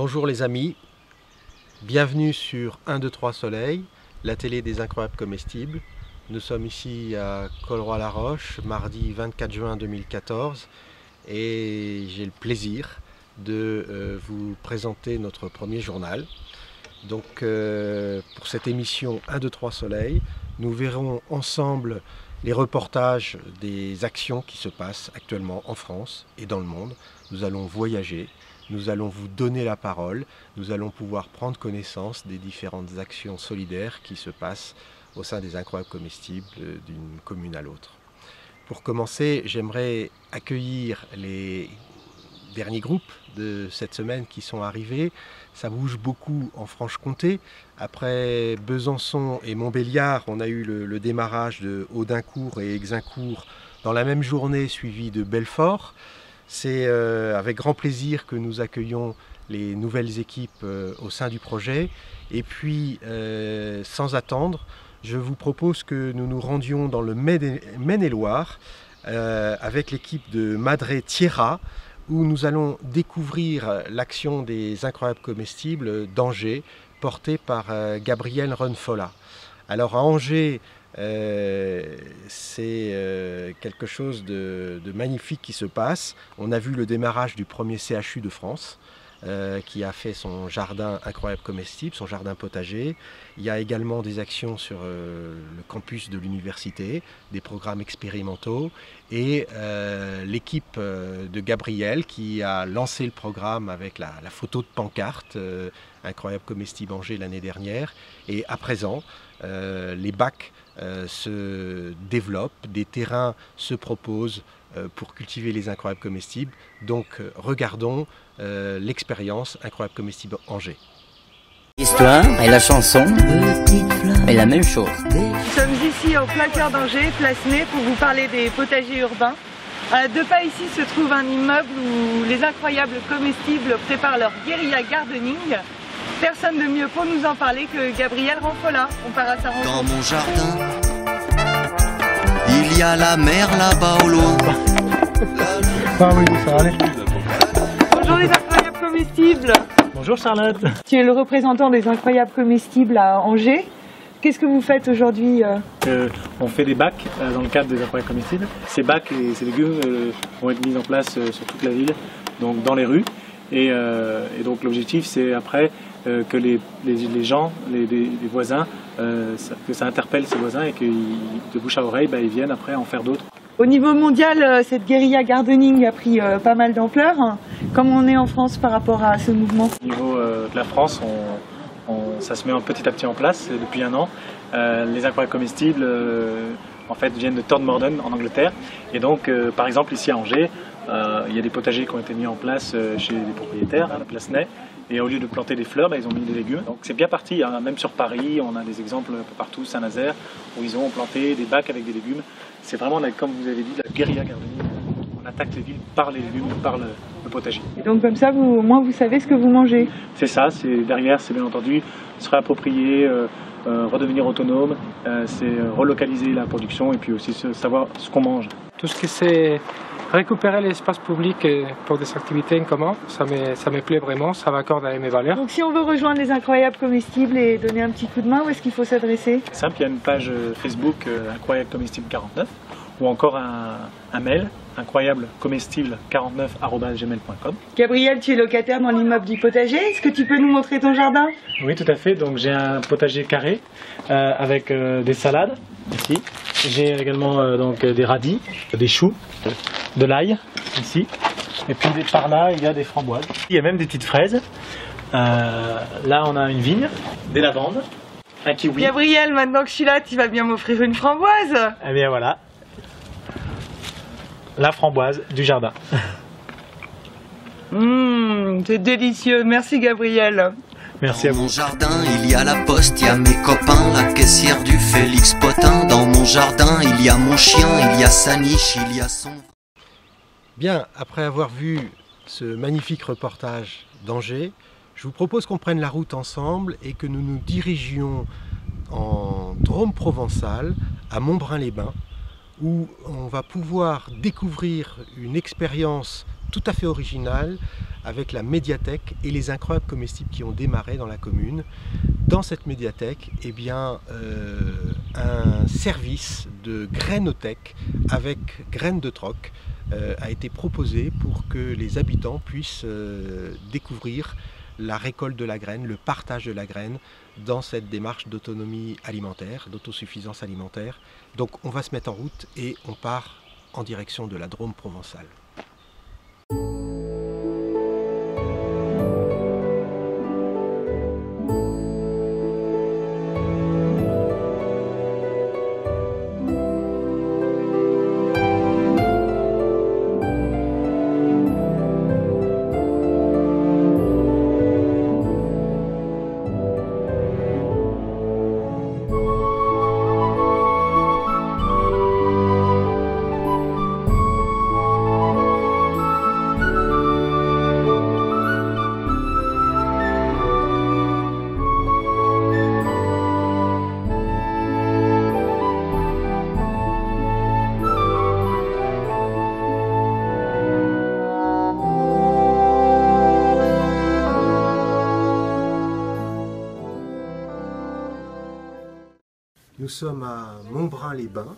Bonjour les amis, bienvenue sur 1, 2, 3 Soleil, la télé des incroyables comestibles. Nous sommes ici à Colroy-la-Roche, mardi 24 juin 2014 et j'ai le plaisir de vous présenter notre premier journal. Donc pour cette émission 1, 2, 3 Soleil, nous verrons ensemble les reportages des actions qui se passent actuellement en France et dans le monde. Nous allons voyager, nous allons vous donner la parole, nous allons pouvoir prendre connaissance des différentes actions solidaires qui se passent au sein des incroyables comestibles d'une commune à l'autre. Pour commencer, j'aimerais accueillir les derniers groupes de cette semaine qui sont arrivés. Ça bouge beaucoup en Franche-Comté. Après Besançon et Montbéliard, on a eu le démarrage de Audincourt et Exincourt dans la même journée, suivi de Belfort. C'est avec grand plaisir que nous accueillons les nouvelles équipes au sein du projet. Et puis, sans attendre, je vous propose que nous nous rendions dans le Maine-et-Loire avec l'équipe de Madré-Thierra, où nous allons découvrir l'action des incroyables comestibles d'Angers, portée par Gabriel Runfola. Alors à Angers, c'est quelque chose de magnifique qui se passe. On a vu le démarrage du premier CHU de France, qui a fait son jardin incroyable comestible, son jardin potager. Il y a également des actions sur le campus de l'université, des programmes expérimentaux et l'équipe de Gabriel qui a lancé le programme avec la photo de pancarte incroyable comestible Angers l'année dernière. Et à présent, les bacs se développent, des terrains se proposent pour cultiver les incroyables comestibles. Donc regardons l'expérience incroyable comestible Angers. L'histoire et la chanson est la même chose. Nous sommes ici au plein cœur d'Angers, place Ney, pour vous parler des potagers urbains. À 2 pas ici se trouve un immeuble où les incroyables comestibles préparent leur guérilla gardening. Personne de mieux pour nous en parler que Gabriel Runfola. On part à sa rencontre. Dans mon jardin, il y a la mer là-bas au loin. Ah oui, ça va aller. Bonjour les incroyables comestibles. Bonjour Charlotte. Tu es le représentant des incroyables comestibles à Angers. Qu'est-ce que vous faites aujourd'hui? On fait des bacs dans le cadre des incroyables comestibles. Ces bacs et ces légumes vont être mis en place sur toute la ville, donc dans les rues. Et donc l'objectif c'est après que les gens, les voisins, que ça interpelle ces voisins et que de bouche à oreille, ils viennent après en faire d'autres. Au niveau mondial, cette guérilla gardening a pris pas mal d'ampleur. Comment on est en France par rapport à ce mouvement? Au niveau de la France, ça se met petit à petit en place depuis 1 an. Les incroyables comestibles en fait, viennent de Todmorden en Angleterre. Et donc, par exemple, ici à Angers, il y a des potagers qui ont été mis en place chez les propriétaires à la place Ney. Et au lieu de planter des fleurs, ils ont mis des légumes. Donc c'est bien parti, hein. Même sur Paris, on a des exemples un peu partout, Saint-Nazaire, où ils ont planté des bacs avec des légumes. C'est vraiment, comme vous avez dit, la guérilla gardening. On attaque les villes par les légumes, par le potager. Et donc comme ça, au moins vous savez ce que vous mangez. C'est ça, derrière, c'est bien entendu se réapproprier, redevenir autonome, c'est relocaliser la production et puis aussi savoir ce qu'on mange. Tout ce que c'est récupérer l'espace public pour des activités en commun, ça me plaît vraiment, ça m'accorde avec mes valeurs. Donc si on veut rejoindre les incroyables comestibles et donner un petit coup de main, où est-ce qu'il faut s'adresser? C'est simple, il y a une page Facebook incroyable comestible 49 ou encore un mail incroyablecomestible49@gmail.com. Gabriel, tu es locataire dans l'immeuble du potager, est-ce que tu peux nous montrer ton jardin? Oui, tout à fait, donc j'ai un potager carré avec des salades ici. J'ai également donc des radis, des choux, de l'ail ici, et puis par là il y a des framboises. Il y a même des petites fraises. Là on a une vigne, des lavandes, un kiwi. Gabriel, maintenant que je suis là, tu vas bien m'offrir une framboise? Eh bien voilà, la framboise du jardin. C'est délicieux, merci Gabriel. Merci à Dans vous. mon jardin, il y a la poste, il y a mes copains, la caissière du Félix Potin. Dans mon jardin, il y a mon chien, il y a sa niche, il y a son... Bien, après avoir vu ce magnifique reportage d'Angers, je vous propose qu'on prenne la route ensemble et que nous nous dirigions en Drôme provençal, à Montbrun-les-Bains, où on va pouvoir découvrir une expérience tout à fait original avec la médiathèque et les incroyables comestibles qui ont démarré dans la commune. Dans cette médiathèque, eh bien, un service de grainothèque avec graines de troc a été proposé pour que les habitants puissent découvrir la récolte de la graine, le partage de la graine dans cette démarche d'autonomie alimentaire, d'autosuffisance alimentaire. Donc on va se mettre en route et on part en direction de la Drôme provençale. Nous sommes à Montbrun-les-Bains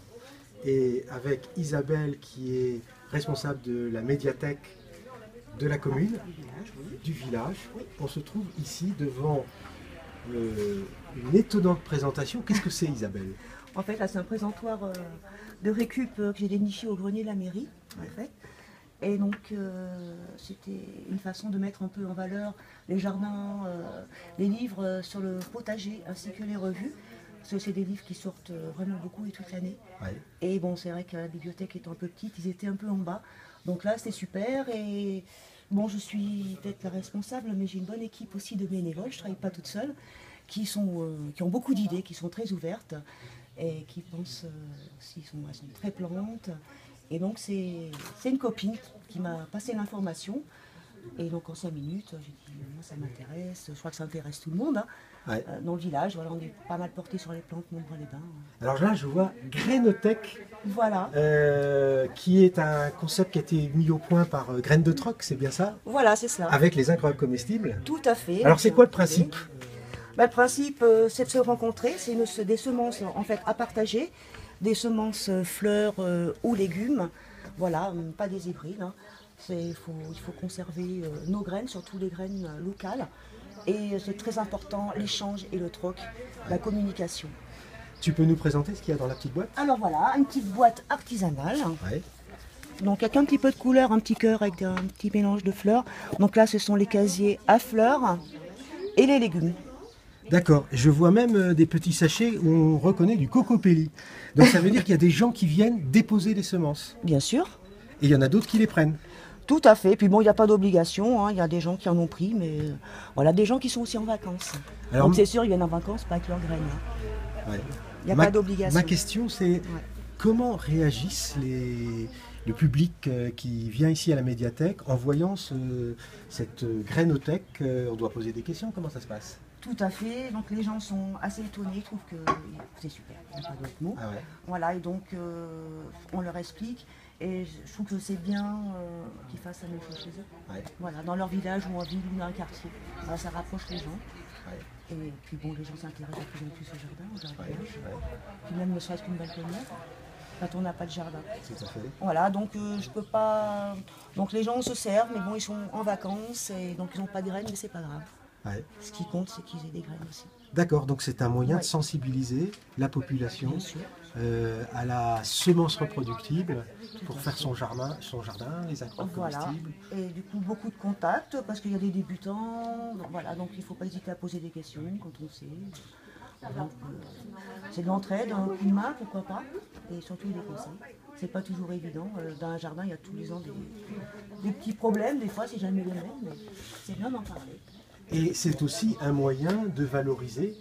et avec Isabelle qui est responsable de la médiathèque de la commune, du village. On se trouve ici devant une étonnante présentation. Qu'est-ce que c'est, Isabelle? En fait, là, c'est un présentoir de récup que j'ai déniché au grenier de la mairie, en fait. Et donc, c'était une façon de mettre un peu en valeur les jardins, les livres sur le potager, ainsi que les revues. Parce que c'est des livres qui sortent vraiment beaucoup et toute l'année. Ouais. Et bon, c'est vrai que la bibliothèque étant un peu petite, ils étaient un peu en bas. Donc là, c'était super. Et bon, je suis peut-être la responsable, mais j'ai une bonne équipe aussi de bénévoles. Je ne travaille pas toute seule, qui ont beaucoup d'idées, qui sont très ouvertes et qui pensent, elles sont très plantes. Et donc, c'est une copine qui m'a passé l'information. Et donc, en 5 minutes, j'ai dit, moi, ça m'intéresse. Je crois que ça intéresse tout le monde. Hein. Ouais. Dans le village, voilà, on est pas mal porté sur les plantes Montbrun-les-Bains. Alors là, je vois grainothèque, voilà. Qui est un concept qui a été mis au point par Graines de Troc, c'est bien ça? Voilà, c'est ça. Avec les incroyables comestibles. Tout à fait. Alors c'est quoi le principe? Le principe, c'est de se rencontrer, c'est des semences en fait à partager, des semences fleurs ou légumes, voilà, pas des hybrides. Hein. Il faut conserver nos graines, surtout les graines locales. Et c'est très important, l'échange et le troc, la communication. Tu peux nous présenter ce qu'il y a dans la petite boîte? Alors voilà, une petite boîte artisanale. Ouais. Donc avec un petit peu de couleur, un petit cœur avec un petit mélange de fleurs. Donc là, ce sont les casiers à fleurs et les légumes. D'accord, je vois même des petits sachets où on reconnaît du cocopelli. Donc ça veut dire qu'il y a des gens qui viennent déposer les semences. Bien sûr. Et il y en a d'autres qui les prennent. Tout à fait. Puis bon, il n'y a pas d'obligation. Hein. Il y a des gens qui en ont pris, mais voilà, des gens qui sont aussi en vacances. Alors, donc c'est sûr, ils viennent en vacances, pas avec leurs graines. Hein. Ouais. Il n'y a pas d'obligation. Ma question, c'est comment réagissent le public qui vient ici à la médiathèque en voyant cette grainothèque? On doit poser des questions. Comment ça se passe? Tout à fait. Donc les gens sont assez étonnés, ils trouvent que c'est super. Il n'y a pas d'autre mot. Ah ouais. Voilà, et donc on leur explique. Et je trouve que c'est bien qu'ils fassent la même chose chez eux. Ouais. Voilà, dans leur village ou en ville ou dans un quartier. Alors, ça rapproche les gens. Ouais. Et puis bon, les gens s'intéressent de plus en plus au jardin, au jardinage. Ouais. Puis même ne serait-ce qu'une balconnière, quand on n'a pas de jardin. Tout à fait. Voilà, donc je peux pas. Donc les gens se servent, mais bon, ils sont en vacances et donc ils n'ont pas de graines, mais c'est pas grave. Ouais. Ce qui compte, c'est qu'ils aient des graines aussi. D'accord, donc c'est un moyen de sensibiliser la population à la semence reproductible pour faire son jardin, les incroyables comestibles. Et du coup, beaucoup de contacts parce qu'il y a des débutants. Voilà, donc il ne faut pas hésiter à poser des questions quand on sait. C'est de l'entraide, un coup de main, pourquoi pas, et surtout des conseils. C'est pas toujours évident. Dans un jardin, il y a tous les ans des petits problèmes, des fois, c'est jamais les mêmes, mais c'est bien d'en parler. Et c'est aussi un moyen de valoriser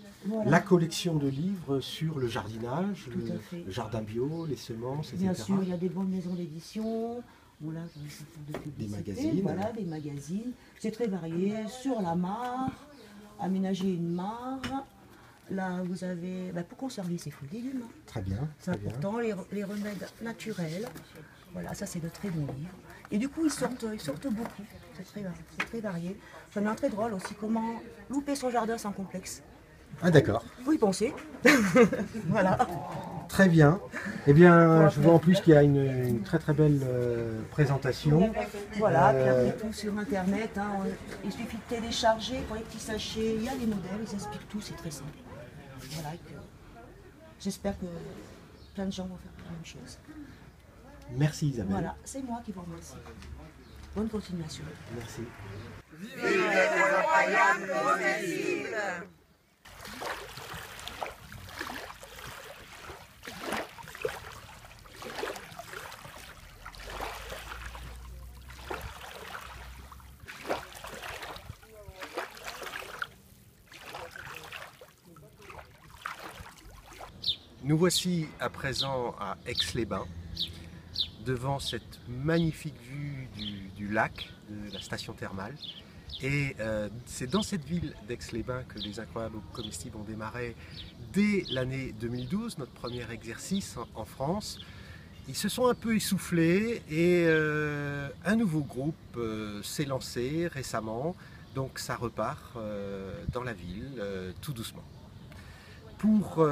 la collection de livres sur le jardinage, le jardin bio, les semences, etc. Bien sûr, il y a des bonnes maisons d'édition, voilà, des magazines. Voilà, des magazines. C'est très varié. Sur la mare, aménager une mare. Là, vous avez, pour conserver ces fruits et légumes. Très bien. C'est important, les remèdes naturels. Voilà, ça c'est de très bons livres. Et du coup, ils sortent beaucoup. C'est très varié. J'en ai un très drôle aussi, comment louper son jardin sans complexe. Ah d'accord. Faut y penser. Voilà. Très bien. Eh bien, je vois en plus qu'il y a une très très belle présentation. Voilà, puis après tout sur internet, hein, il suffit de télécharger pour les petits sachets, il y a les modèles, ils expliquent tout, c'est très simple. Voilà, j'espère que plein de gens vont faire la même chose. Merci Isabelle. Voilà, c'est moi qui vous remercie. Bonne continuation. Merci. Vive les incroyables comestibles! Nous voici à présent à Aix-les-Bains, devant cette magnifique vue du lac, de la station thermale. Et c'est dans cette ville d'Aix-les-Bains que les incroyables comestibles ont démarré dès l'année 2012, notre premier exercice en France. Ils se sont un peu essoufflés et un nouveau groupe s'est lancé récemment, donc ça repart dans la ville tout doucement. Pour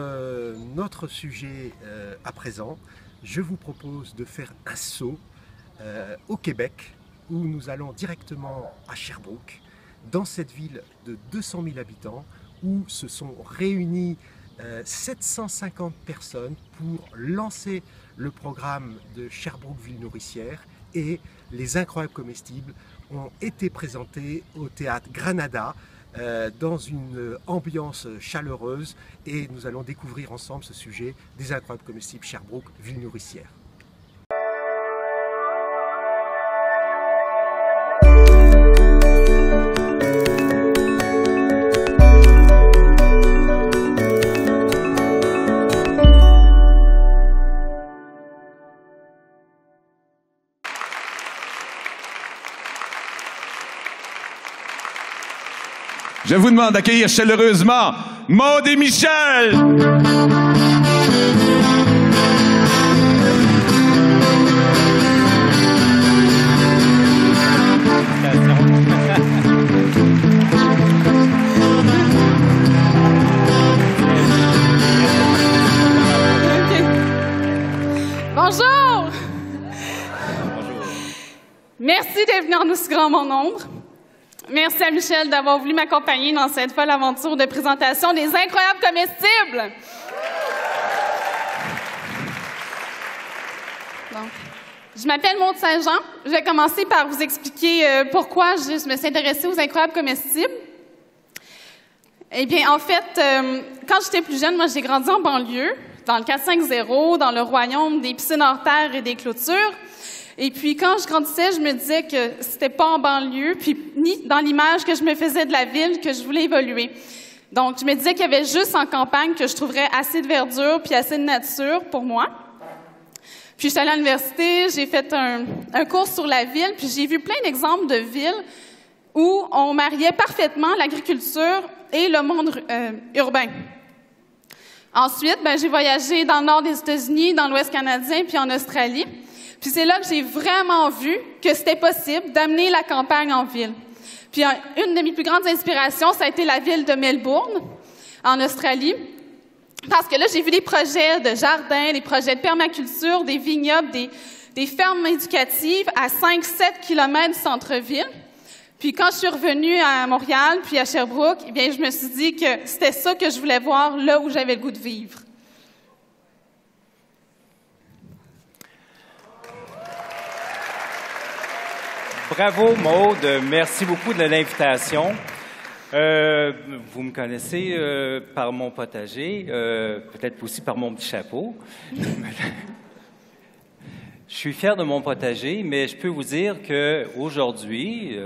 notre sujet à présent, je vous propose de faire un saut au Québec, où nous allons directement à Sherbrooke, dans cette ville de 200 000 habitants, où se sont réunis 750 personnes pour lancer le programme de Sherbrooke Ville Nourricière, et les incroyables comestibles ont été présentés au théâtre Granada, dans une ambiance chaleureuse, et nous allons découvrir ensemble ce sujet des incroyables comestibles Sherbrooke Ville Nourricière. Je vous demande d'accueillir chaleureusement Maude et Michel. Bonjour. Merci d'être venu en aussi grand nombre. Merci à Michel d'avoir voulu m'accompagner dans cette folle aventure de présentation des incroyables comestibles. Donc, je m'appelle Maude Saint-Jean. Je vais commencer par vous expliquer pourquoi je me suis intéressée aux incroyables comestibles. Eh bien, en fait, quand j'étais plus jeune, moi, j'ai grandi en banlieue, dans le 450, dans le royaume des piscines hors terre et des clôtures. Et puis, quand je grandissais, je me disais que c'était pas en banlieue, puis ni dans l'image que je me faisais de la ville que je voulais évoluer. Donc, je me disais qu'il y avait juste en campagne que je trouverais assez de verdure puis assez de nature pour moi. Puis, je suis allée à l'université, j'ai fait un cours sur la ville, puis j'ai vu plein d'exemples de villes où on mariait parfaitement l'agriculture et le monde urbain. Ensuite, j'ai voyagé dans le nord des États-Unis, dans l'Ouest canadien, puis en Australie. Puis c'est là que j'ai vraiment vu que c'était possible d'amener la campagne en ville. Puis une de mes plus grandes inspirations, ça a été la ville de Melbourne, en Australie. Parce que là, j'ai vu des projets de jardins, des projets de permaculture, des vignobles, des fermes éducatives à 5-7 kilomètres du centre-ville. Puis quand je suis revenue à Montréal, puis à Sherbrooke, eh bien, je me suis dit que c'était ça que je voulais voir là où j'avais le goût de vivre. Bravo, Maude. Merci beaucoup de l'invitation. Vous me connaissez par mon potager, peut-être aussi par mon petit chapeau. Je suis fier de mon potager, mais je peux vous dire qu'aujourd'hui,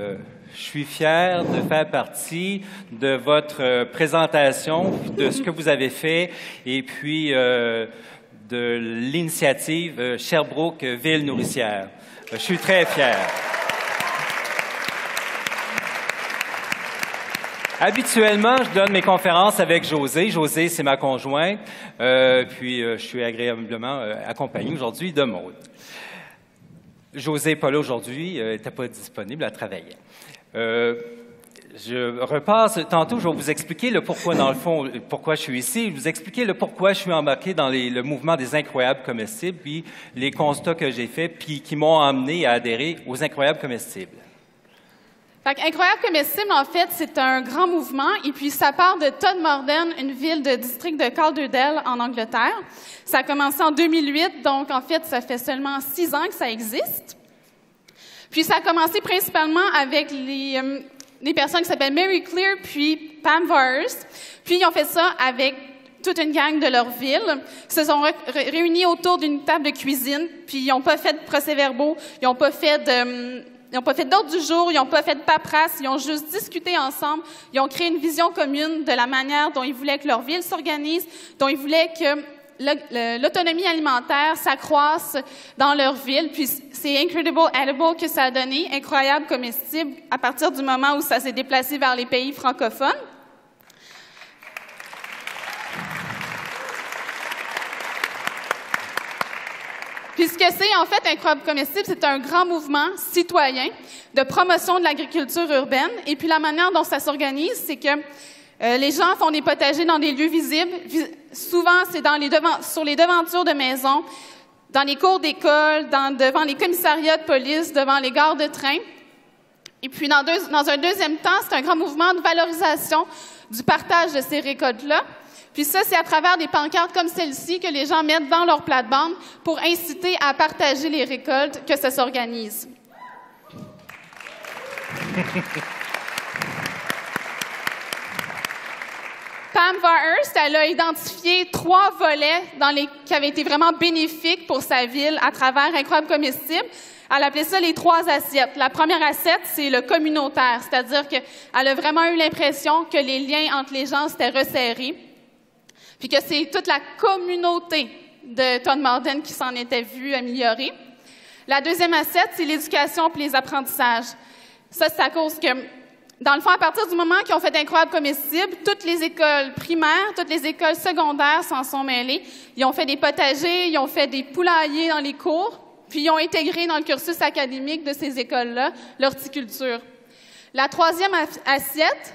je suis fier de faire partie de votre présentation, de ce que vous avez fait, et puis de l'initiative Sherbrooke Ville Nourricière. Je suis très fier. Habituellement, je donne mes conférences avec Josée. Josée, c'est ma conjointe. Puis, je suis agréablement accompagné aujourd'hui de Maude. José n'est pas là aujourd'hui, n'était pas disponible à travailler. Je repasse. Tantôt, je vais vous expliquer le pourquoi, dans le fond, pourquoi je suis ici. Je vais vous expliquer le pourquoi je suis embarqué dans le mouvement des incroyables comestibles, puis les constats que j'ai faits, puis qui m'ont amené à adhérer aux incroyables comestibles. Fait Incroyable Comestible, en fait, c'est un grand mouvement, et puis ça part de Todmorden, une ville de district de Calderdale, en Angleterre. Ça a commencé en 2008, donc en fait, ça fait seulement 6 ans que ça existe. Puis ça a commencé principalement avec des personnes qui s'appellent Mary Clear puis Pam Vars. Puis ils ont fait ça avec toute une gang de leur ville. Ils se sont réunis autour d'une table de cuisine, puis ils n'ont pas fait de procès-verbaux, ils n'ont pas fait d'ordre du jour, ils n'ont pas fait de paperasse, ils ont juste discuté ensemble, ils ont créé une vision commune de la manière dont ils voulaient que leur ville s'organise, dont ils voulaient que l'autonomie alimentaire s'accroisse dans leur ville. Puis c'est Incredible Edible que ça a donné, Incroyable Comestible, à partir du moment où ça s'est déplacé vers les pays francophones. Puis ce que c'est, en fait, Incroyable Comestible, c'est un grand mouvement citoyen de promotion de l'agriculture urbaine. Et puis la manière dont ça s'organise, c'est que les gens font des potagers dans des lieux visibles. Souvent, c'est sur les devantures de maisons, dans les cours d'école, devant les commissariats de police, devant les gares de train. Et puis, dans un deuxième temps, c'est un grand mouvement de valorisation du partage de ces récoltes-là. Puis ça, c'est à travers des pancartes comme celle-ci que les gens mettent dans leur plate-bande pour inciter à partager les récoltes que ça s'organise. Pam Varhurst, elle a identifié 3 volets qui avaient été vraiment bénéfiques pour sa ville à travers Incroyable Comestible. Elle appelait ça les 3 assiettes. La première assiette, c'est le communautaire, c'est-à-dire qu'elle a vraiment eu l'impression que les liens entre les gens s'étaient resserrés, puis que c'est toute la communauté de Todmorden qui s'en était vue améliorer. La deuxième assiette, c'est l'éducation et les apprentissages. Ça, c'est à cause que, dans le fond, à partir du moment qu'ils ont fait Incroyable Comestible, toutes les écoles primaires, toutes les écoles secondaires s'en sont mêlées. Ils ont fait des potagers, ils ont fait des poulaillers dans les cours, puis ils ont intégré dans le cursus académique de ces écoles-là l'horticulture. La troisième assiette,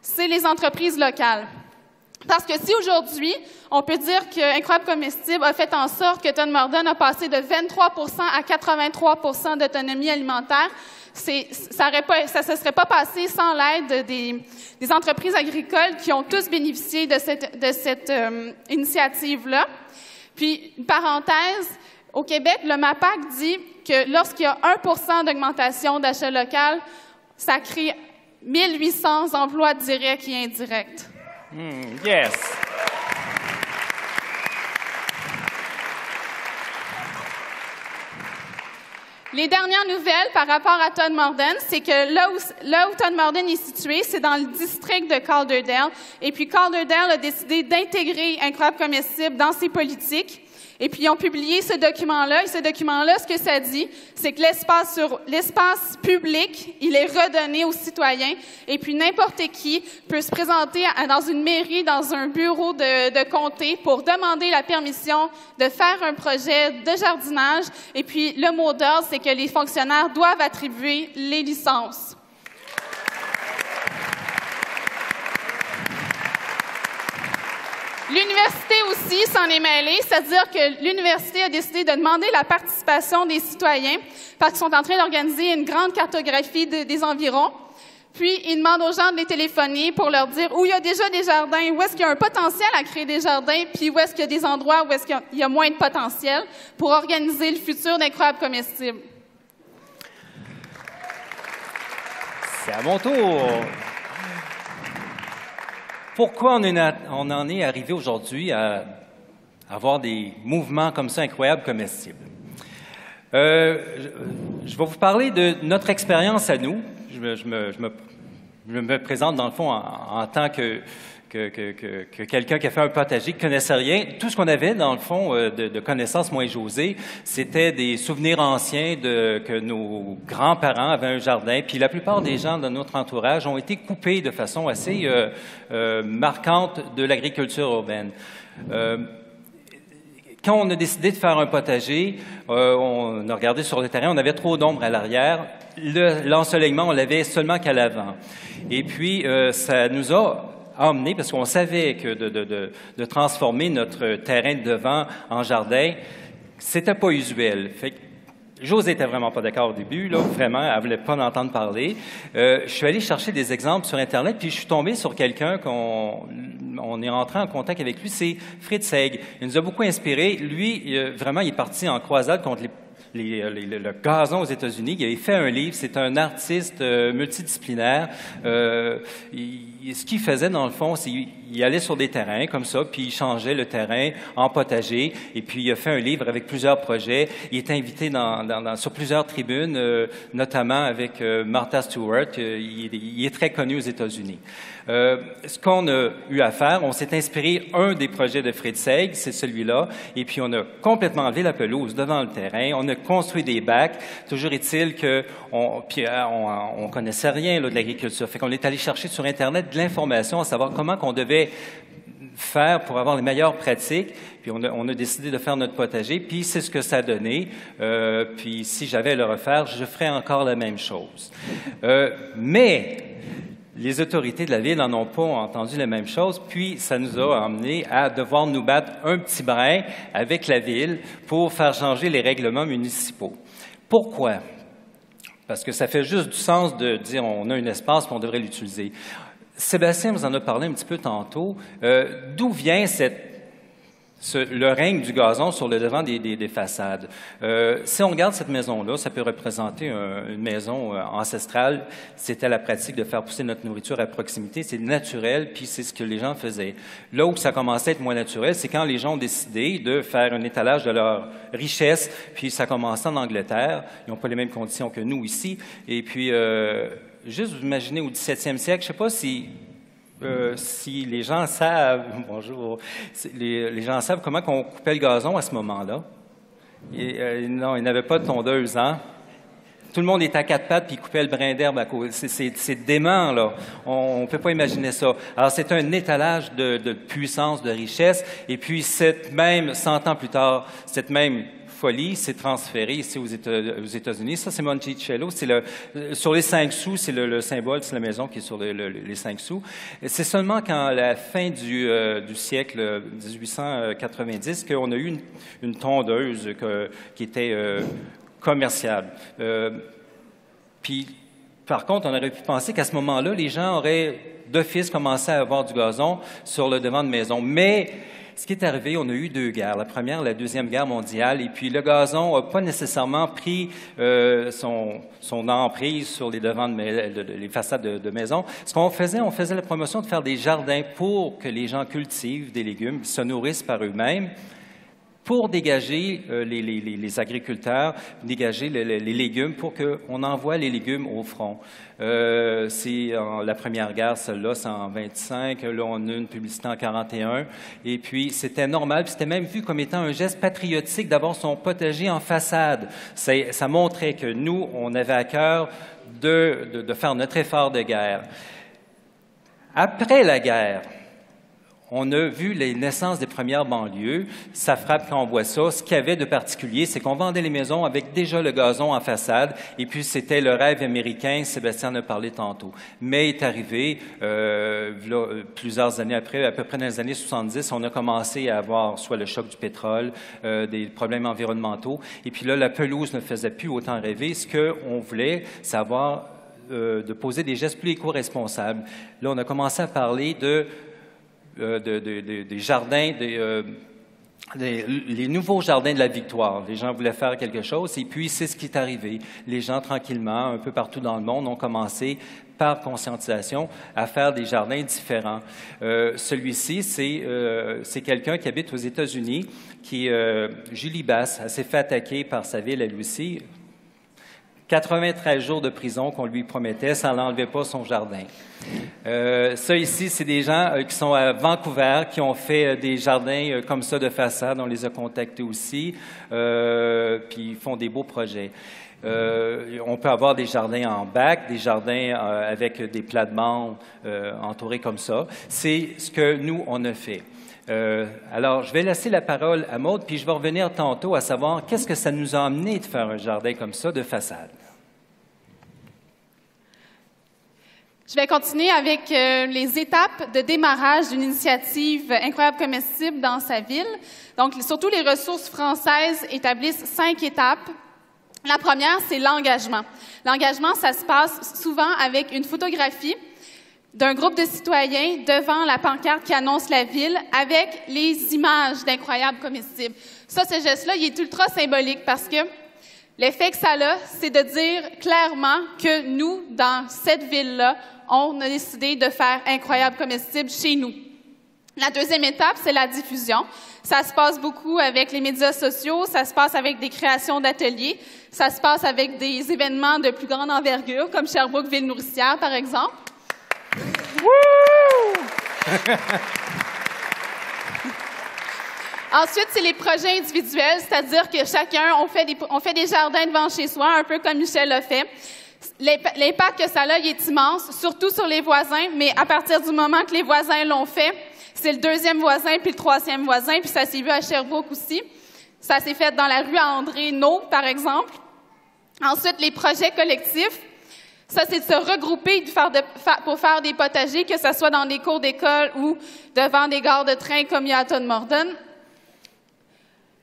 c'est les entreprises locales. Parce que si aujourd'hui, on peut dire que Incroyable Comestible a fait en sorte que Todmorden a passé de 23 à 83 d'autonomie alimentaire, ça ne se serait pas passé sans l'aide des entreprises agricoles qui ont tous bénéficié de cette initiative-là. Puis, une parenthèse, au Québec, le MAPAC dit que lorsqu'il y a 1 d'augmentation d'achat local, ça crée 1800 emplois directs et indirects. Yes! Les dernières nouvelles par rapport à Todmorden, c'est que là où Todmorden est situé, c'est dans le district de Calderdale. Et puis Calderdale a décidé d'intégrer Incroyable Comestible dans ses politiques. Et puis, ils ont publié ce document-là. Et ce document-là, ce que ça dit, c'est que l'espace public, il est redonné aux citoyens. Et puis, n'importe qui peut se présenter dans une mairie, dans un bureau de comté pour demander la permission de faire un projet de jardinage. Et puis, le mot d'ordre, c'est que les fonctionnaires doivent attribuer les licences. L'université aussi s'en est mêlée, c'est-à-dire que l'université a décidé de demander la participation des citoyens parce qu'ils sont en train d'organiser une grande cartographie des environs. Puis, ils demandent aux gens de les téléphoner pour leur dire où il y a déjà des jardins, où est-ce qu'il y a un potentiel à créer des jardins, puis où est-ce qu'il y a des endroits où est-ce qu'il y a moins de potentiel pour organiser le futur d'Incroyable Comestible. C'est à mon tour. Pourquoi on en est arrivé aujourd'hui à avoir des mouvements comme ça incroyables comestibles? Je vais vous parler de notre expérience à nous. Je me présente dans le fond en tant que quelqu'un qui a fait un potager, qui ne connaissait rien. Tout ce qu'on avait, dans le fond, de connaissances, moi et José, c'était des souvenirs anciens que nos grands-parents avaient un jardin. Puis la plupart des gens de notre entourage ont été coupés de façon assez marquante de l'agriculture urbaine. Quand on a décidé de faire un potager, on a regardé sur le terrain, on avait trop d'ombre à l'arrière. L'ensoleillement, on l'avait seulement qu'à l'avant. Et puis, ça nous a emmené, parce qu'on savait que de transformer notre terrain de devant en jardin, c'était pas usuel. Fait que Josée était vraiment pas d'accord au début, là, vraiment, elle voulait pas en entendre parler. Je suis allé chercher des exemples sur Internet, puis je suis tombé sur quelqu'un on est rentré en contact avec lui, c'est Fritz Haig. Il nous a beaucoup inspiré. Lui, vraiment, il est parti en croisade contre le gazon aux États-Unis. Il avait fait un livre. C'est un artiste multidisciplinaire. Ce qu'il faisait, dans le fond, c'est qu'il allait sur des terrains comme ça, puis il changeait le terrain en potager. Et puis, il a fait un livre avec plusieurs projets. Il est invité sur plusieurs tribunes, notamment avec Martha Stewart. Il est très connu aux États-Unis. Ce qu'on a eu à faire, on s'est inspiré un des projets de Fritz Haig, c'est celui-là, et puis on a complètement enlevé la pelouse devant le terrain, on a construit des bacs. Toujours est-il on connaissait rien là, de l'agriculture, fait qu'on est allé chercher sur Internet de l'information à savoir comment qu'on devait faire pour avoir les meilleures pratiques, puis on a décidé de faire notre potager, puis c'est ce que ça a donné. Puis si j'avais à le refaire, je ferais encore la même chose. Mais les autorités de la ville n'en ont pas entendu la même chose, puis ça nous a amené à devoir nous battre un petit brin avec la ville pour faire changer les règlements municipaux. Pourquoi? Parce que ça fait juste du sens de dire on a un espace et on devrait l'utiliser. Sébastien vous en a parlé un petit peu tantôt. D'où vient le règne du gazon sur le devant des façades? Si on regarde cette maison-là, ça peut représenter une maison ancestrale. C'était la pratique de faire pousser notre nourriture à proximité. C'est naturel, puis c'est ce que les gens faisaient. Là où ça commençait à être moins naturel, c'est quand les gens ont décidé de faire un étalage de leur richesse, puis ça commençait en Angleterre. Ils n'ont pas les mêmes conditions que nous ici. Et puis, juste vous imaginez au 17e siècle, je ne sais pas si les gens savent, bonjour, les gens savent comment on coupait le gazon à ce moment-là. Non, il n'avait pas de tondeuse, hein? Tout le monde était à quatre pattes puis il coupait le brin d'herbe à côté. C'est dément, là. On ne peut pas imaginer ça. Alors, c'est un étalage de puissance, de richesse. Et puis, 100 ans plus tard, cette même folie s'est transférée ici aux États-Unis. Ça, c'est Monticello. Sur les 5 sous, c'est le symbole, c'est la maison qui est sur les 5 sous. C'est seulement qu'à la fin du siècle 1890 qu'on a eu une tondeuse qui était commerciale. Puis, par contre, on aurait pu penser qu'à ce moment-là, les gens auraient d'office commencé à avoir du gazon sur le devant de maison. Mais ce qui est arrivé, on a eu 2 guerres, la première et la deuxième guerre mondiale, et puis le gazon n'a pas nécessairement pris son emprise sur les devants les façades de maison. Ce qu'on faisait, on faisait la promotion de faire des jardins pour que les gens cultivent des légumes, se nourrissent par eux-mêmes, pour dégager les agriculteurs, dégager les légumes pour qu'on envoie les légumes au front. C'est la première guerre, celle-là, c'est en 25. Là, on a une publicité en 41. Et puis, c'était normal, puis c'était même vu comme étant un geste patriotique d'avoir son potager en façade. Ça montrait que nous, on avait à cœur de faire notre effort de guerre. Après la guerre, on a vu les naissances des premières banlieues. Ça frappe quand on voit ça. Ce qu'il y avait de particulier, c'est qu'on vendait les maisons avec déjà le gazon en façade. Et puis, c'était le rêve américain. Sébastien en a parlé tantôt. Mais est arrivé, plusieurs années après, à peu près dans les années 70, on a commencé à avoir soit le choc du pétrole, des problèmes environnementaux. Et puis là, la pelouse ne faisait plus autant rêver. Ce qu'on voulait, c'est de poser des gestes plus éco-responsables. Là, on a commencé à parler des jardins, les nouveaux jardins de la Victoire. Les gens voulaient faire quelque chose et puis c'est ce qui est arrivé. Les gens, tranquillement, un peu partout dans le monde, ont commencé par conscientisation à faire des jardins différents. Celui-ci, c'est quelqu'un qui habite aux États-Unis, qui est Julie Bass. Elle s'est fait attaquer par sa ville, elle aussi. 93 jours de prison qu'on lui promettait, ça n'enlevait pas son jardin. Ça ici, c'est des gens qui sont à Vancouver, qui ont fait des jardins comme ça de façade. On les a contactés aussi, puis ils font des beaux projets. On peut avoir des jardins en bac, des jardins avec des plates-bandes entourés comme ça. C'est ce que nous, on a fait. Alors, je vais laisser la parole à Maude, puis je vais revenir tantôt à savoir qu'est-ce que ça nous a amené de faire un jardin comme ça, de façade. Je vais continuer avec les étapes de démarrage d'une initiative incroyable comestible dans sa ville. Donc, surtout les ressources françaises établissent 5 étapes. La première, c'est l'engagement. L'engagement, ça se passe souvent avec une photographie d'un groupe de citoyens devant la pancarte qui annonce la ville avec les images d'incroyables comestibles. Ça, ce geste-là, il est ultra symbolique parce que l'effet que ça a, c'est de dire clairement que nous, dans cette ville-là, on a décidé de faire incroyables comestibles chez nous. La deuxième étape, c'est la diffusion. Ça se passe beaucoup avec les médias sociaux, ça se passe avec des créations d'ateliers, ça se passe avec des événements de plus grande envergure, comme Sherbrooke Ville Nourricière, par exemple. Ensuite, c'est les projets individuels, c'est-à-dire que chacun, on fait des jardins devant chez soi, un peu comme Michel l'a fait. L'impact que ça a, il est immense, surtout sur les voisins, mais à partir du moment que les voisins l'ont fait, c'est le deuxième voisin puis le troisième voisin, puis ça s'est vu à Sherbrooke aussi. Ça s'est fait dans la rue André Naud, par exemple. Ensuite, les projets collectifs. Ça, c'est de se regrouper pour faire des potagers, que ce soit dans des cours d'école ou devant des gares de train comme il y a à Todmorden.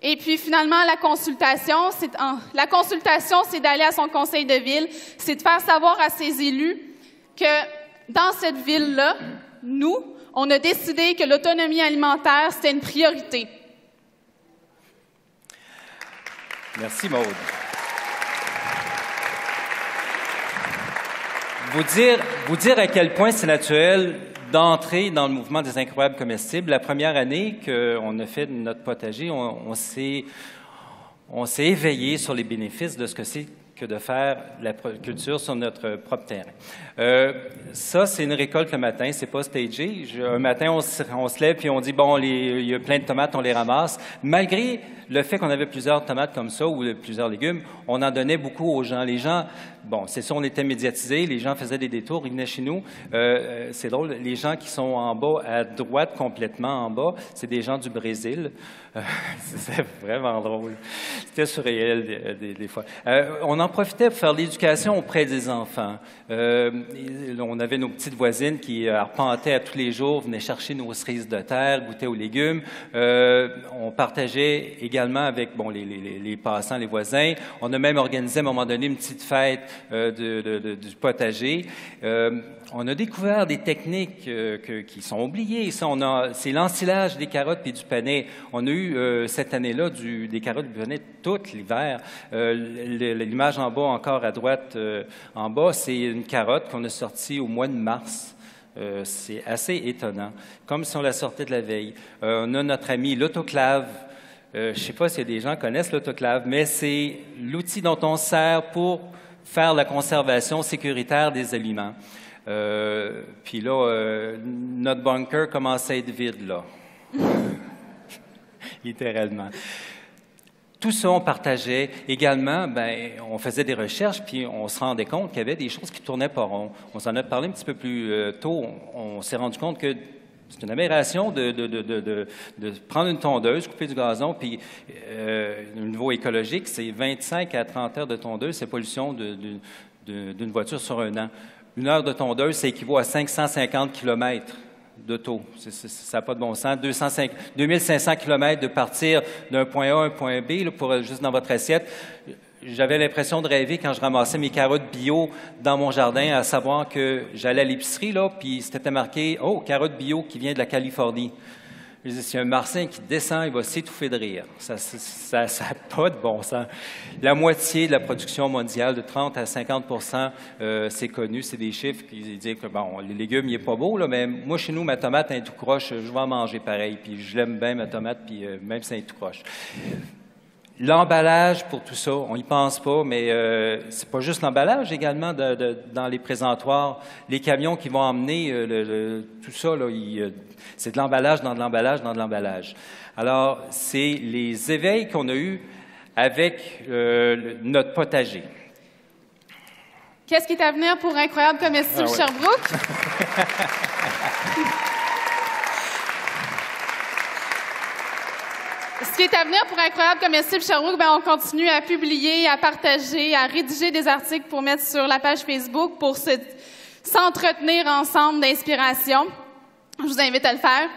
Et puis, finalement, la consultation, c'est d'aller à son conseil de ville, c'est de faire savoir à ses élus que dans cette ville-là, nous, on a décidé que l'autonomie alimentaire, c'était une priorité. Merci, Maude. Vous dire à quel point c'est naturel d'entrer dans le mouvement des incroyables comestibles. La première année qu'on a fait notre potager, on s'est éveillé sur les bénéfices de ce que c'est que de faire la culture sur notre propre terrain. Ça, c'est une récolte le matin, c'est pas stagé. Un matin, on se lève puis on dit, bon, il y a plein de tomates, on les ramasse. Malgré le fait qu'on avait plusieurs tomates comme ça ou plusieurs légumes, on en donnait beaucoup aux gens. Les gens, bon, c'est sûr, on était médiatisés, les gens faisaient des détours, ils venaient chez nous. C'est drôle, les gens qui sont en bas, à droite, complètement en bas, c'est des gens du Brésil. C'est vraiment drôle. C'était surréel des fois. On en profitait pour faire l'éducation auprès des enfants. On avait nos petites voisines qui arpentaient à tous les jours, venaient chercher nos cerises de terre, goûtaient aux légumes. On partageait également avec les passants, les voisins. On a même organisé à un moment donné une petite fête du potager. On a découvert des techniques qui sont oubliées. C'est l'ensilage des carottes et du panais. On a eu cette année-là des carottes et du panais tout l'hiver. L'image en bas, encore à droite, en bas, c'est une carotte qu'on a sortie au mois de mars. C'est assez étonnant, comme si on la sortait de la veille. On a notre ami l'autoclave. Je ne sais pas si des gens connaissent l'autoclave, mais c'est l'outil dont on se sert pour faire la conservation sécuritaire des aliments. Puis là, notre bunker commence à être vide, là. Littéralement. Tout ça, on partageait. Également, on faisait des recherches, puis on se rendait compte qu'il y avait des choses qui tournaient pas rond. On s'en a parlé un petit peu plus tôt. On s'est rendu compte que c'est une aberration de prendre une tondeuse, couper du gazon, puis au niveau écologique, c'est 25 à 30 heures de tondeuse, c'est pollution d'une voiture sur un an. Une heure de tondeuse, ça équivaut à 550 km d'auto. Ça n'a pas de bon sens. 2500 km de partir d'un point A à un point B, là, pour juste dans votre assiette. J'avais l'impression de rêver quand je ramassais mes carottes bio dans mon jardin, à savoir que j'allais à l'épicerie, là, puis c'était marqué « Oh, carottes bio qui vient de la Californie ». Je disais, si un Martien qui descend, il va s'étouffer de rire. Ça n'a pas de bon sens. La moitié de la production mondiale, de 30 à 50 c'est connu, c'est des chiffres qui disent que, bon, les légumes, il n'est pas beau, là, mais moi, chez nous, ma tomate, elle est tout croche, je vais en manger pareil, puis je l'aime bien, ma tomate, puis même si elle est tout croche. L'emballage pour tout ça, on n'y pense pas, mais c'est pas juste l'emballage également dans les présentoirs. Les camions qui vont emmener tout ça, là, c'est de l'emballage dans de l'emballage dans de l'emballage. Alors, c'est les éveils qu'on a eus avec notre potager. Qu'est-ce qui est à venir pour Incroyable Comestible Sherbrooke? Ce qui est à venir pour Incroyable Comestible Sherbrooke, on continue à publier, à partager, à rédiger des articles pour mettre sur la page Facebook pour s'entretenir ensemble d'inspiration. Je vous invite à le faire.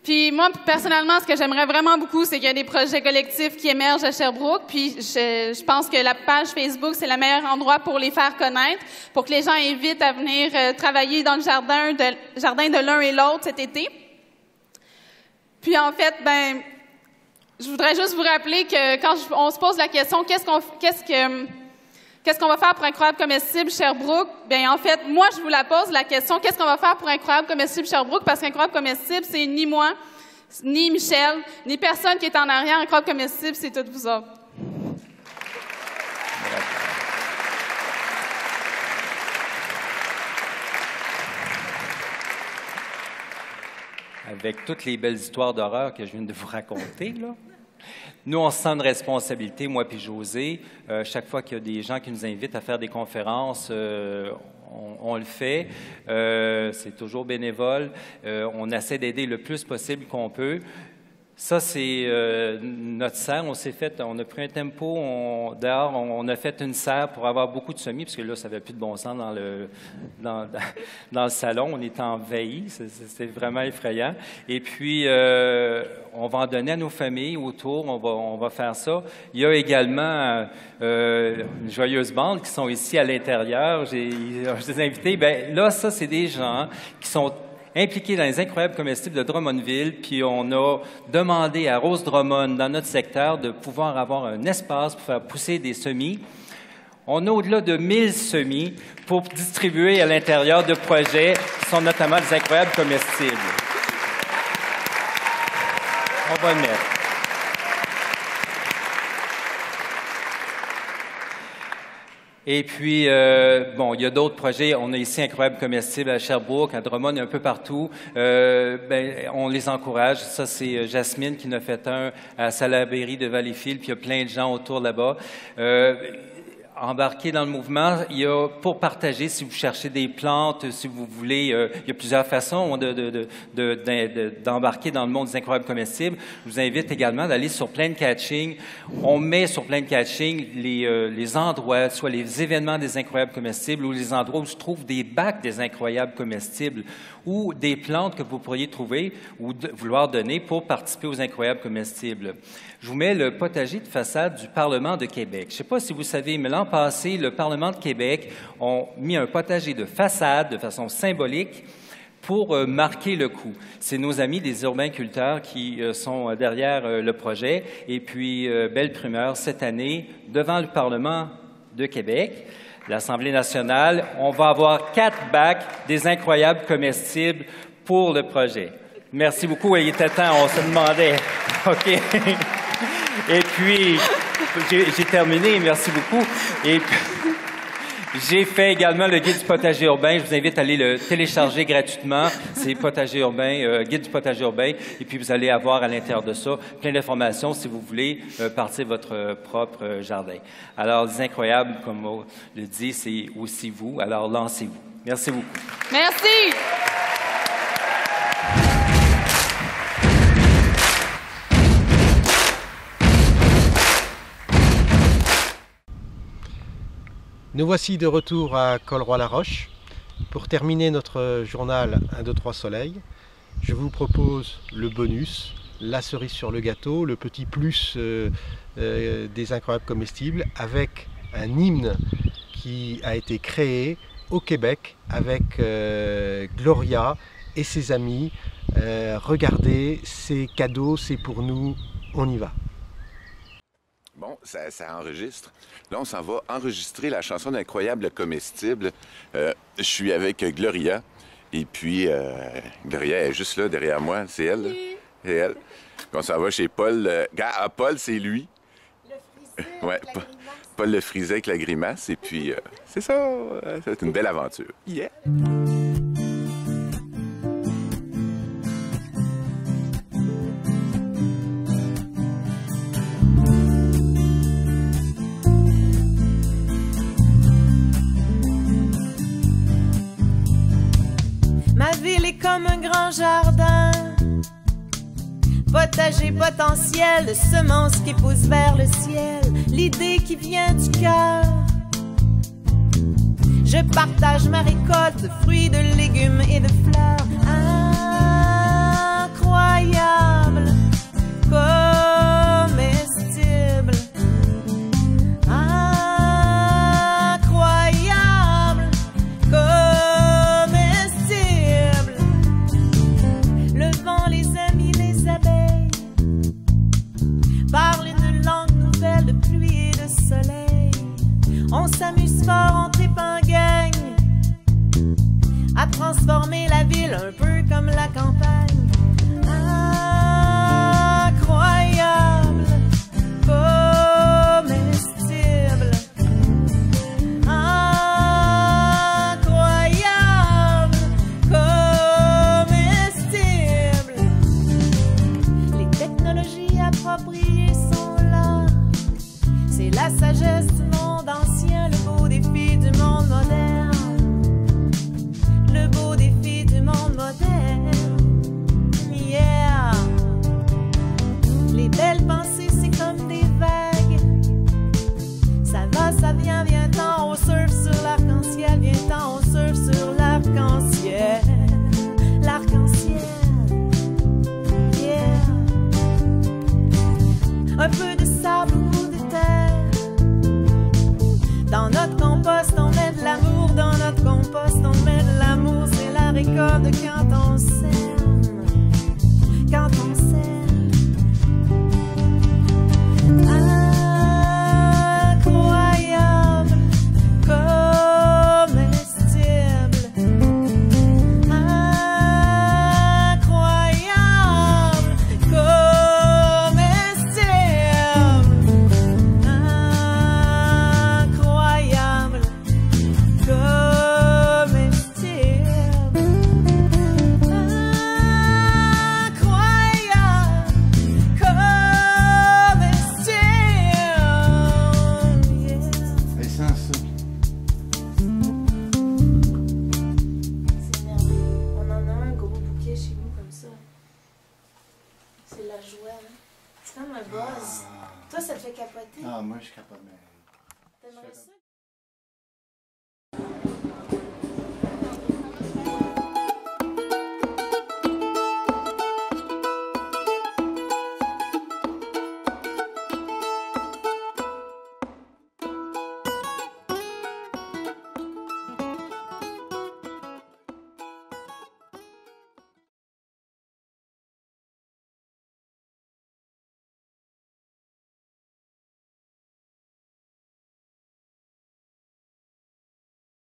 Puis moi, personnellement, ce que j'aimerais vraiment beaucoup, c'est qu'il y a des projets collectifs qui émergent à Sherbrooke. Puis je pense que la page Facebook, c'est le meilleur endroit pour les faire connaître, pour que les gens invitent à venir travailler dans le jardin de l'un et l'autre cet été. Puis en fait, je voudrais juste vous rappeler que quand on se pose la question, qu'est-ce qu'on va faire pour Incroyable Comestible Sherbrooke? Bien, en fait, moi, je vous la pose, la question, qu'est-ce qu'on va faire pour Incroyable Comestible Sherbrooke? Parce qu'Incroyable Comestible, c'est ni moi, ni Michel, ni personne qui est en arrière. Incroyable Comestible, c'est toutes vous autres. Avec toutes les belles histoires d'horreur que je viens de vous raconter, là. Nous, on se sent une responsabilité, moi puis José. Chaque fois qu'il y a des gens qui nous invitent à faire des conférences, on le fait. C'est toujours bénévole. On essaie d'aider le plus possible qu'on peut. Ça, c'est notre serre. On a pris un tempo dehors. On a fait une serre pour avoir beaucoup de semis, parce que là, ça n'avait plus de bon sens dans le salon. On était envahis. C'était vraiment effrayant. Et puis, on va en donner à nos familles autour. On va faire ça. Il y a également une joyeuse bande qui sont ici à l'intérieur. Je les ai invités. Bien, là, ça, c'est des gens qui sont impliqués dans les Incroyables Comestibles de Drummondville, puis on a demandé à Rose Drummond, dans notre secteur, de pouvoir avoir un espace pour faire pousser des semis. On a au-delà de 1000 semis pour distribuer à l'intérieur de projets qui sont notamment des Incroyables Comestibles. On va le mettre. Et puis, il y a d'autres projets. On a ici Incroyable Comestible à Sherbrooke, à Drummond, un peu partout. On les encourage. Ça, c'est Jasmine qui en a fait un à Salaberry de Valleyfield, puis il y a plein de gens autour là-bas. Embarquer dans le mouvement, il y a pour partager, si vous cherchez des plantes, si vous voulez, il y a plusieurs façons d'embarquer dans le monde des Incroyables Comestibles. Je vous invite également d'aller sur Plain Catching. On met sur Plain Catching les endroits, soit les événements des Incroyables Comestibles ou les endroits où se trouvent des bacs des Incroyables Comestibles ou des plantes que vous pourriez trouver ou vouloir donner pour participer aux Incroyables Comestibles. Je vous mets le potager de façade du Parlement de Québec. Je ne sais pas si vous savez, mais l'an passé, le Parlement de Québec a mis un potager de façade de façon symbolique pour marquer le coup. C'est nos amis des urbainculteurs qui sont derrière le projet. Et puis, belle primeur, cette année, devant le Parlement de Québec, l'Assemblée nationale, on va avoir 4 bacs des Incroyables Comestibles pour le projet. Merci beaucoup. Il était temps, on se demandait. OK. Et puis, j'ai terminé, merci beaucoup. Et puis, j'ai fait également le guide du potager urbain. Je vous invite à aller le télécharger gratuitement. C'est potager urbain, guide du potager urbain. Et puis, vous allez avoir à l'intérieur de ça plein d'informations si vous voulez partir votre propre jardin. Alors, les Incroyables, comme on le dit, c'est aussi vous. Alors, lancez-vous. Merci beaucoup. Merci. Nous voici de retour à Colroy-la-Roche. Pour terminer notre journal 1, 2, 3 Soleil, je vous propose le bonus, la cerise sur le gâteau, le petit plus des Incroyables Comestibles avec un hymne qui a été créé au Québec avec Gloria et ses amis. Regardez, c'est cadeau, c'est pour nous, on y va. Bon, ça enregistre. Là, on s'en va enregistrer la chanson d'Incroyable Comestible. Je suis avec Gloria. Et puis, Gloria est juste là, derrière moi. C'est elle. Là. C'est elle. Puis on s'en va chez Paul. Paul, c'est lui. Le frisé avec la grimace. Paul le frisé avec la grimace. Et puis, c'est ça. C'est une belle aventure. Yeah! grand jardin. Potager potentiel de semences qui poussent vers le ciel, l'idée qui vient du cœur. Je partage ma récolte de fruits, de légumes et de fleurs. Incroyable, comestible. Incroyable, comestible. Le vent, les amis, les abeilles parlent une langue nouvelle de pluie et de soleil. On s'amuse fort en tripant gang à transformer la ville un peu comme la campagne. Incroyable, comestible. Incroyable, comestible. Les technologies appropriées sont là. C'est la sagesse du monde ancien, le beau défi du monde moderne. Le beau défi du monde moderne. Yeah. Les belles pensées, c'est comme des vagues. Ça va, ça vient, viens-t'en, on surfe sur l'arc-en-ciel. Viens-t'en, on surfe sur l'arc-en-ciel. L'arc-en-ciel. Yeah. Un peu de sable, beaucoup de terre. Dans notre compost, on met de l'amour. Dans notre compost, on met de l'amour. C'est la récolte quand on sème. Quand on sème. Incroyable, comestible. Incroyable, comestible. Incroyable, comestible. C'est la joie, hein? C'est comme un buzz. Toi, ça te fait capoter? Ah, moi, je capote, mais... T'aimerais ça?